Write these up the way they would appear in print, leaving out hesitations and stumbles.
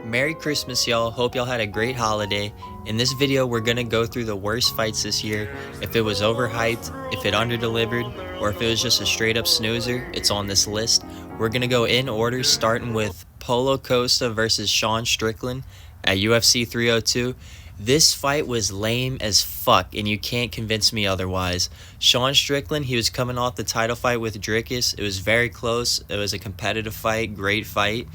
Merry Christmas, y'all. Hope y'all had a great holiday. In this video, we're gonna go through the worst fights this year. If it was overhyped, if it underdelivered, or if it was just a straight up snoozer, it's on this list. We're gonna go in order, starting with Paulo Costa versus Sean Strickland at UFC 302. This fight was lame as fuck, and you can't convince me otherwise. Sean Strickland, he was coming off the title fight with Dricus. It was very close. It was a competitive fight, great fight.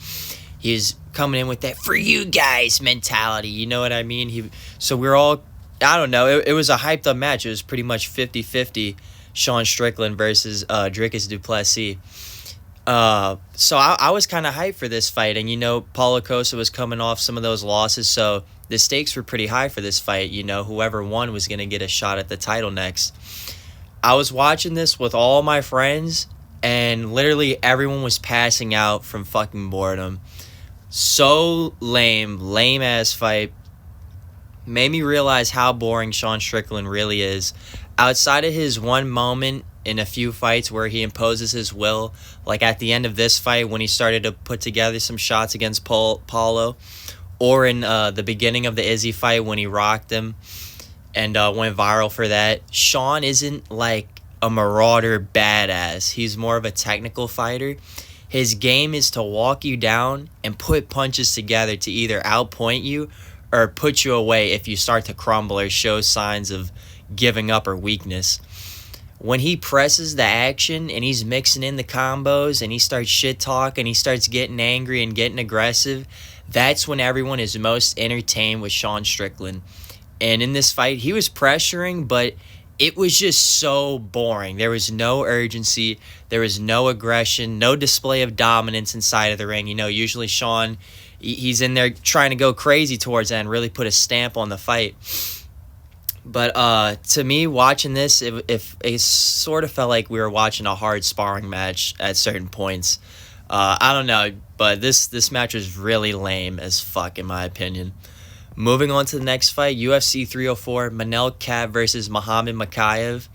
He was coming in with that for you guys mentality, you know what I mean? So we're all, I don't know, it was a hyped up match. It was pretty much 50-50 Sean Strickland versus Dricus du Plessis. So I was kind of hyped for this fight, and you know, Paulo Costa was coming off some of those losses, so the stakes were pretty high for this fight. You know, whoever won was going to get a shot at the title next. I was watching this with all my friends, and literally everyone was passing out from fucking boredom. So lame ass fight. Made me realize how boring Sean Strickland really is. Outside of his one moment in a few fights where he imposes his will, like at the end of this fight when he started to put together some shots against Paulo, or in the beginning of the Izzy fight when he rocked him and went viral for that, Sean isn't like a marauder badass. He's more of a technical fighter. His game is to walk you down and put punches together to either outpoint you or put you away if you start to crumble or show signs of giving up or weakness. When he presses the action and he's mixing in the combos and he starts shit talking, he starts getting angry and getting aggressive, that's when everyone is most entertained with Sean Strickland. And in this fight, he was pressuring, but it was just so boring. There was no urgency. There was no aggression, no display of dominance inside of the ring. You know, usually Sean, he's in there trying to go crazy towards that and really put a stamp on the fight. But to me, watching this, it sort of felt like we were watching a hard sparring match at certain points. I don't know, but this match was really lame as fuck in my opinion. Moving on to the next fight, UFC 304, Manel Kape versus Muhammad Mokaev.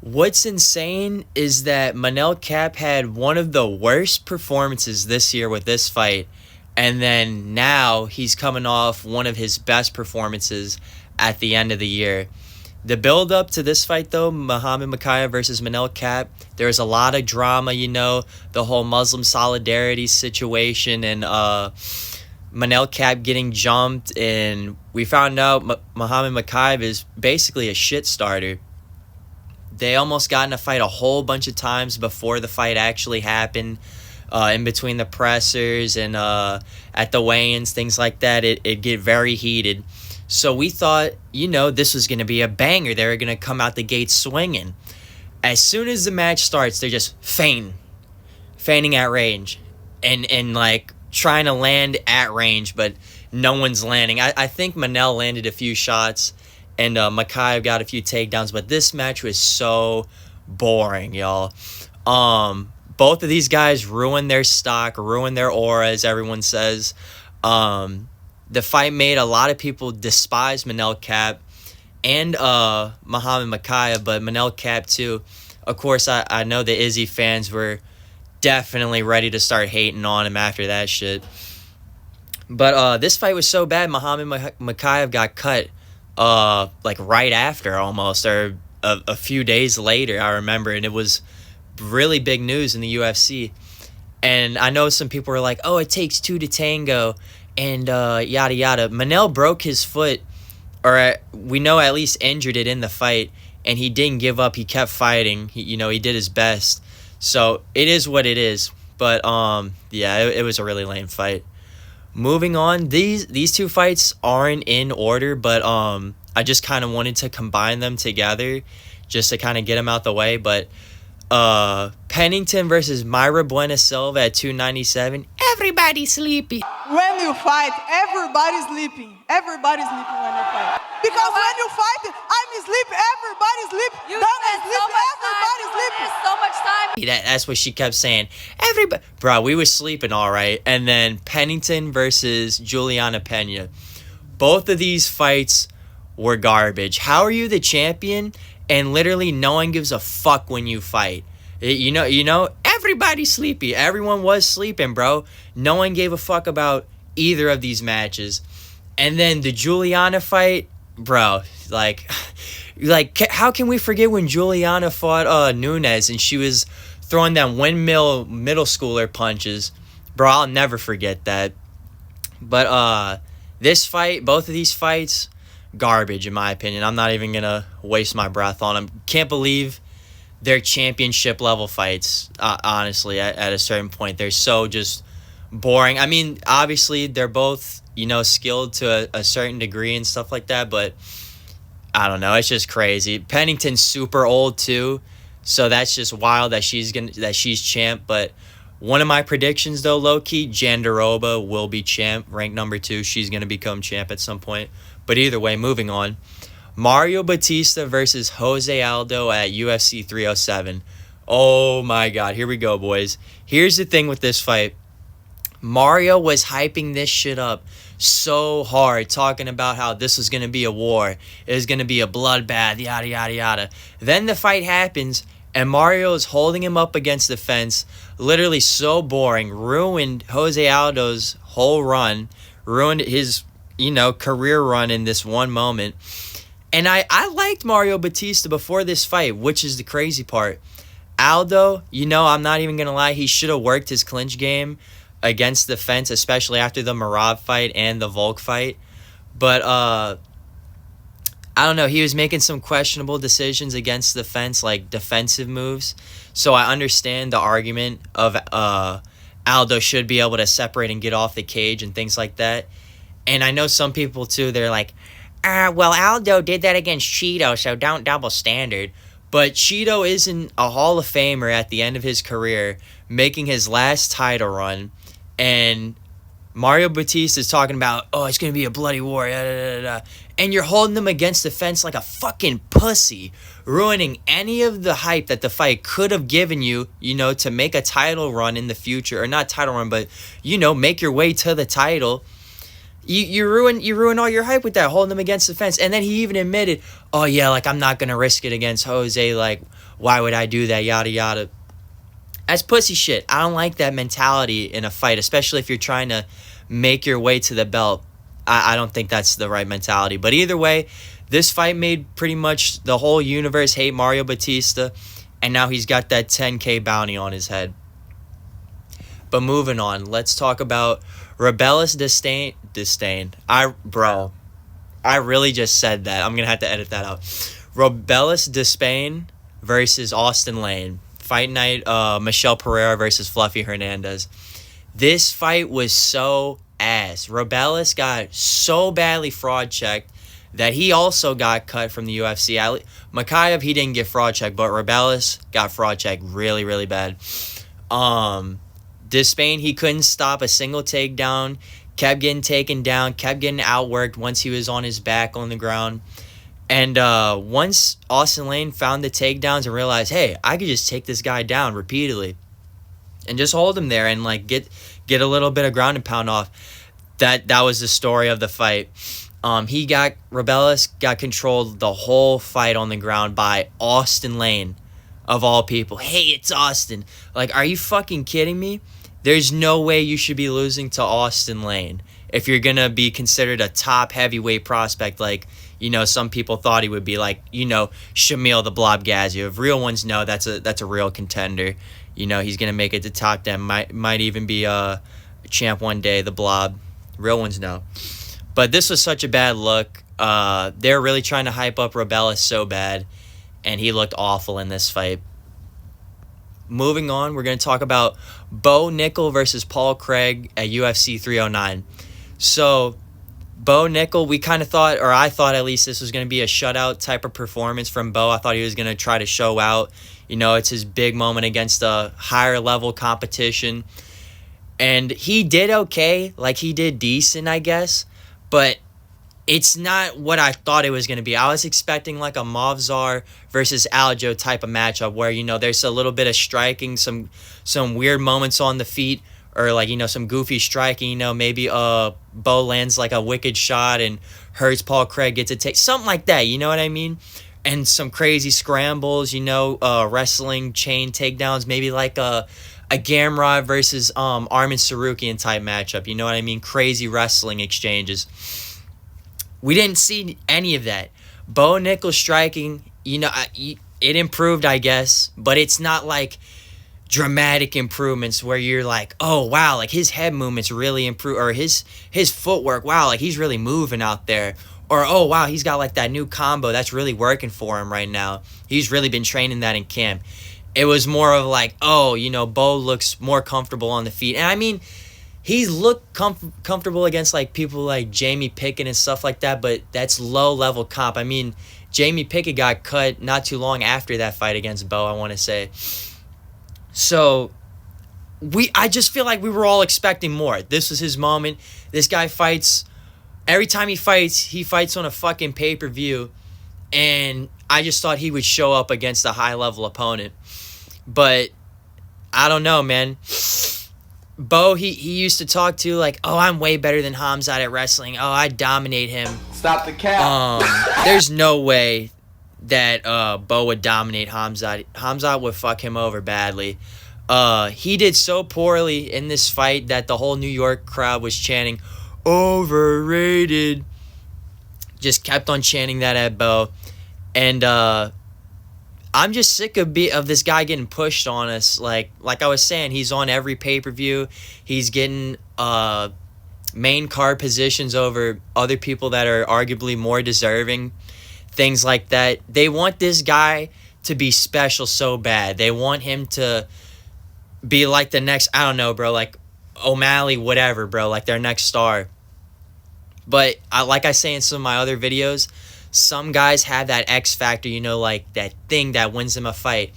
What's insane is that Manel Kape had one of the worst performances this year with this fight, and then now he's coming off one of his best performances at the end of the year. The build up to this fight though, Muhammad Mokaev versus Manel Kape, there's a lot of drama, you know, the whole Muslim solidarity situation and Manel Kape getting jumped, and we found out Muhammad Mokaev is basically a shit starter. They almost got in a fight a whole bunch of times before the fight actually happened, in between the pressers and at the weigh-ins, things like that. It get very heated. So we thought, you know, this was going to be a banger. They were going to come out the gate swinging. As soon as the match starts, they're just feigning at range and like trying to land at range, but no one's landing. I think Manel landed a few shots and Mokaev got a few takedowns, but this match was so boring, y'all. Both of these guys ruined their stock, ruined their aura, as everyone says. The fight made a lot of people despise Manel Kape and Muhammad Mokaev, but Manel Kape too. Of course, I know the Izzy fans were definitely ready to start hating on him after that shit. But this fight was so bad, Muhammad Mokaev got cut like right after almost, or a few days later, I remember, and it was really big news in the UFC. And I know some people were like, oh, it takes two to tango, and yada yada. Manel broke his foot, or we know at least injured it in the fight, and he didn't give up. He kept fighting. He did his best. So it is what it is. But yeah, it was a really lame fight. Moving on, these two fights aren't in order, but I just kind of wanted to combine them together just to kind of get them out the way. But Pennington versus Myra Buena Silva at 297. Everybody's sleepy. When you fight, everybody's sleeping. Everybody's sleeping when you fight. Because when you fight, I'm asleep, everybody's sleeping. You Don't spend sleep, so much everybody's time doing sleeping. this, so much time. That's what she kept saying. Everybody, bro, we was sleeping all right. And then Pennington versus Juliana Pena. Both of these fights were garbage. How are you the champion and literally no one gives a fuck when you fight? You know, everybody's sleepy. Everyone was sleeping, bro. No one gave a fuck about either of these matches. And then the Juliana fight, bro, like how can we forget when Juliana fought Nunes and she was throwing them windmill middle schooler punches? Bro, I'll never forget that. But this fight, both of these fights, garbage in my opinion. I'm not even going to waste my breath on them. Can't believe they're championship level fights, honestly, at a certain point. They're so just boring. I mean, obviously, they're both, skilled to a certain degree and stuff like that, but I don't know. It's just crazy. Pennington's super old, too, so that's just wild that she's champ. But one of my predictions, though, low-key, Jandiroba will be champ, ranked number 2. She's going to become champ at some point. But either way, moving on. Mario Batista versus Jose Aldo at UFC 307. Oh, my God. Here we go, boys. Here's the thing with this fight. Mario was hyping this shit up so hard, talking about how this was going to be a war. It was going to be a bloodbath, yada, yada, yada. Then the fight happens, and Mario is holding him up against the fence. Literally so boring. Ruined Jose Aldo's whole run. Ruined his, career run in this one moment. And I liked Mario Batista before this fight, which is the crazy part. Aldo, I'm not even going to lie, he should have worked his clinch game against the fence, especially after the Merab fight and the Volk fight. But, I don't know, he was making some questionable decisions against the fence, like defensive moves. So I understand the argument of Aldo should be able to separate and get off the cage and things like that. And I know some people, too, they're like, well, Aldo did that against Cheeto, so don't double standard. But Cheeto isn't a Hall of Famer at the end of his career, making his last title run. And Mario Batista is talking about, it's going to be a bloody war, and you're holding them against the fence like a fucking pussy, ruining any of the hype that the fight could have given you, to make a title run in the future. Or not title run, but, make your way to the title. You ruin all your hype with that, holding them against the fence. And then he even admitted, I'm not going to risk it against Jose. Like, why would I do that, yada, yada. That's pussy shit. I don't like that mentality in a fight, especially if you're trying to make your way to the belt. I don't think that's the right mentality. But either way, this fight made pretty much the whole universe hate Mario Batista, and now he's got that 10K bounty on his head. But moving on, let's talk about Rebellis Disdain. I really just said that. I'm going to have to edit that out. Rebellis Disdain versus Austin Lane. Fight night, Michelle Pereira versus Fluffy Hernandez. This fight was so ass. Rebellis got so badly fraud checked that he also got cut from the UFC. Makayev, he didn't get fraud checked, but Rebellis got fraud checked really, really bad. Disdain, he couldn't stop a single takedown. Kept getting taken down. Kept getting outworked once he was on his back on the ground. And once Austin Lane found the takedowns and realized, hey, I could just take this guy down repeatedly and just hold him there and get a little bit of ground and pound off. That was the story of the fight. Rebellis got controlled the whole fight on the ground by Austin Lane, of all people. Hey, it's Austin. Like, are you fucking kidding me? There's no way you should be losing to Austin Lane if you're going to be considered a top heavyweight prospect like, some people thought he would be, like, Shamil the Blob Gaziev. Real ones know that's a real contender. He's going to make it to top 10. Might even be a champ one day, the Blob. Real ones know. But this was such a bad look. They're really trying to hype up Rebellis so bad, and he looked awful in this fight. Moving on, we're going to talk about Bo Nickel versus Paul Craig at UFC 309. So, Bo Nickel, we kind of thought, or I thought at least, this was going to be a shutout type of performance from Bo. I thought he was going to try to show out. It's his big moment against a higher level competition. And he did okay. Like, he did decent, I guess. But it's not what I thought it was going to be. I was expecting like a Movzar versus Aljo type of matchup where, there's a little bit of striking, some weird moments on the feet, or like, some goofy striking, maybe Bo lands like a wicked shot and hurts Paul Craig, gets a take, something like that, you know what I mean? And some crazy scrambles, wrestling chain takedowns, maybe like a a Gamrot versus Armin Sarukian type matchup. You know what I mean? Crazy wrestling exchanges. We didn't see any of that. Bo Nickel striking, it improved, I guess, but it's not like dramatic improvements where you're like, oh wow, like his head movements really improve, or his footwork, wow, like he's really moving out there, or oh wow, he's got like that new combo that's really working for him right now. He's really been training that in camp. It was more of like, oh, Bo looks more comfortable on the feet, and I mean, he's looked comfortable against like people like Jamie Pickett and stuff like that, but that's low level comp. I mean, Jamie Pickett got cut not too long after that fight against Bo, I want to say. So I just feel like we were all expecting more. This was his moment. This guy fights. Every time he fights on a fucking pay-per-view. And I just thought he would show up against a high-level opponent. But I don't know, man. Bo, he used to talk to like, oh, I'm way better than Hamzat at wrestling. Oh, I dominate him. Stop the cap. There's no way that Bo would dominate Hamzat. Hamzat would fuck him over badly. He did so poorly in this fight that the whole New York crowd was chanting, overrated. Just kept on chanting that at Bo. And I'm just sick of this guy getting pushed on us. Like I was saying, he's on every pay-per-view. He's getting main card positions over other people that are arguably more deserving. Things like that. They want this guy to be special so bad. They want him to be like the next, I don't know, bro, like O'Malley, whatever, bro, like their next star. But like I say in some of my other videos, some guys have that X factor, like that thing that wins them a fight.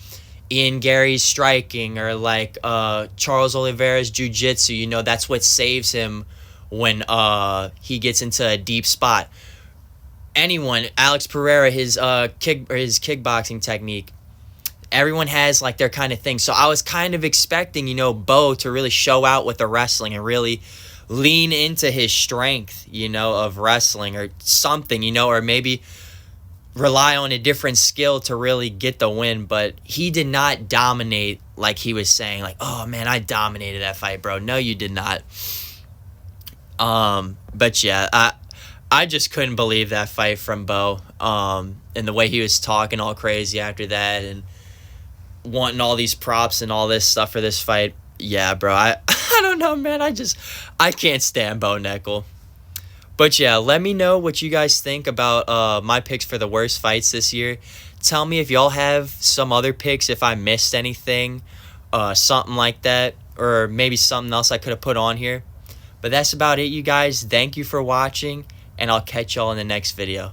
Ian Gary's striking, or like Charles Oliveira's jiu-jitsu, that's what saves him when he gets into a deep spot. Anyone, Alex Pereira, his kickboxing technique. Everyone has like their kind of thing. So I was kind of expecting, Bo to really show out with the wrestling and really lean into his strength, of wrestling or something, or maybe rely on a different skill to really get the win. But he did not dominate like he was saying, like, oh man, I dominated that fight, bro. No, you did not. But yeah, I just couldn't believe that fight from Bo, and the way he was talking all crazy after that and wanting all these props and all this stuff for this fight. Yeah, bro, I don't know, man. I can't stand Bo Nickel. But yeah, let me know what you guys think about my picks for the worst fights this year. Tell me if y'all have some other picks, if I missed anything, something like that, or maybe something else I could have put on here. But that's about it, you guys. Thank you for watching, and I'll catch y'all in the next video.